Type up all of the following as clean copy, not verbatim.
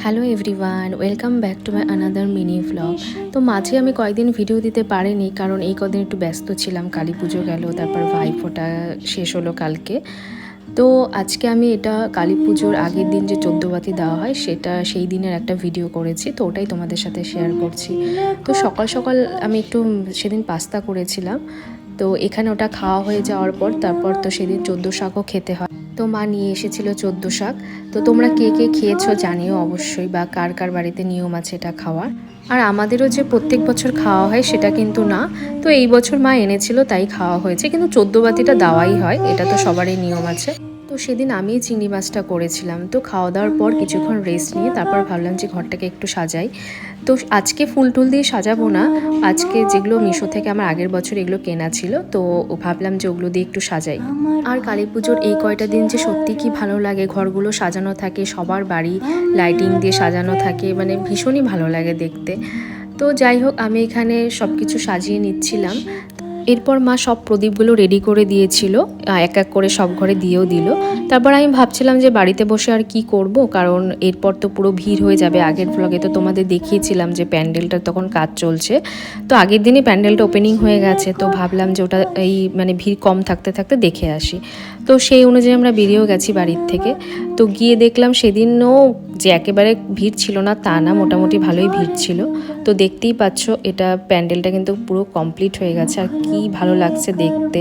Hello everyone, welcome back to my another mini vlog. তো মাঝে আমি কয়েকদিন ভিডিও দিতে পারিনি, কারণ এই কদিন একটু ব্যস্ত ছিলাম। কালী পুজো গেল, তারপর ভাইফোঁটা শেষ হলো কালকে। তো আজকে আমি এটা কালী পুজোর আগের দিন যে 14 বাতি দেওয়া হয় সেটা সেই দিনের একটা ভিডিও করেছি, তো ওটাই তোমাদের সাথে শেয়ার করছি। তো সকাল সকাল আমি একটু সেদিন পাস্তা করেছিলাম, তো এখানে ওটা খাওয়া হয়ে যাওয়ার পর তারপর তো সেদিন 14 শাকও খেতে হয়। তো মা নিয়ে এসেছিল 14 শাক। তো তোমরা কে কে খেয়েছো জানিও অবশ্যই, বা কার কার বাড়িতে নিয়ম আছে এটা খাওয়ার। আর আমাদেরও যে প্রত্যেক বছর খাওয়া হয় সেটা কিন্তু না। তো এই বছর মা এনেছিল তাই খাওয়া হয়েছে, কিন্তু 14 বাতিটা দেওয়াই হয়, এটা তো সবারই নিয়ম আছে। তো সেদিন আমি চিংড়ি মাছটা করেছিলাম। তো খাওয়া দাওয়ার পর কিছুক্ষণ রেস্ট নিয়ে তারপর ভাবলাম যে ঘরটাকে একটু সাজাই। তো আজকে ফুল টুল দিয়ে সাজাবো না, আজকে যেগুলো মিশো থেকে আমার আগের বছর এগুলো কেনা ছিল, তো ভাবলাম যে ওগুলো দিয়ে একটু সাজাই। আর কালী পুজোর এই কয়টা দিন যে সত্যি কি ভালো লাগে, ঘরগুলো সাজানো থাকে, সবার বাড়ি লাইটিং দিয়ে সাজানো থাকে, মানে ভীষণই ভালো লাগে দেখতে। তো যাই হোক, আমি এখানে সব কিছু সাজিয়ে নিচ্ছিলাম। এরপর মা সব প্রদীপগুলো রেডি করে দিয়েছিল, এক এক করে সব ঘরে দিয়েও দিল। তারপর আমি ভাবছিলাম যে বাড়িতে বসে আর কি করব, কারণ এরপর তো পুরো ভিড় হয়ে যাবে। আগের ব্লগে তো তোমাদের দেখিয়েছিলাম যে প্যান্ডেলটার তখন কাজ চলছে, তো আগের দিনই প্যান্ডেলটা ওপেনিং হয়ে গেছে। তো ভাবলাম যে ওটা এই মানে ভিড় কম থাকতে থাকতে দেখে আসি। তো সেই অনুযায়ী আমরা বেরিয়েও গেছি বাড়ির থেকে। তো গিয়ে দেখলাম সেদিনও যে একেবারে ভিড় ছিল না তা না, মোটামুটি ভালোই ভিড় ছিল। তো দেখতেই পাচ্ছ এটা প্যান্ডেলটা কিন্তু পুরো কমপ্লিট হয়ে গেছে, আর কি ভালো লাগছে দেখতে।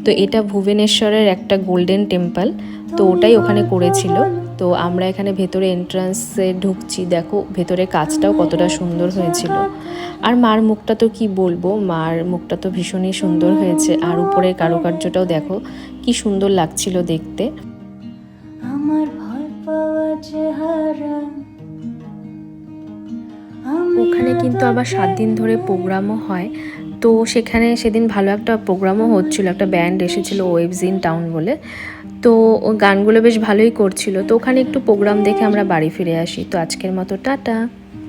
তো এটা ভুবনেশ্বরের একটা গোল্ডেন টেম্পল, তো ওটাই ওখানে করেছিল। তো আমরা এখানে ভেতরে এন্ট্রান্সে ঢুকছি, দেখো ভেতরে কাজটাও কতটা সুন্দর হয়েছিল। আর মার মুখটা তো কি বলবো, মার মুখটা তো ভীষণই সুন্দর হয়েছে। আর উপরের কারুকার্যটাও দেখো কি সুন্দর লাগছিল দেখতে। আমার ভয় পাওয়া চেহারা। ওখানে কিন্তু আবার 7 দিন ধরে প্রোগ্রামও হয়। তো সেখানে সেদিন ভালো একটা প্রোগ্রামও হচ্ছিল, একটা ব্যান্ড এসেছিল ওয়েভস ইন টাউন বলে। তো গানগুলো বেশ ভালোই করছিল। তো ওখানে একটু প্রোগ্রাম দেখে আমরা বাড়ি ফিরে আসি। তো আজকের মতো টাটা।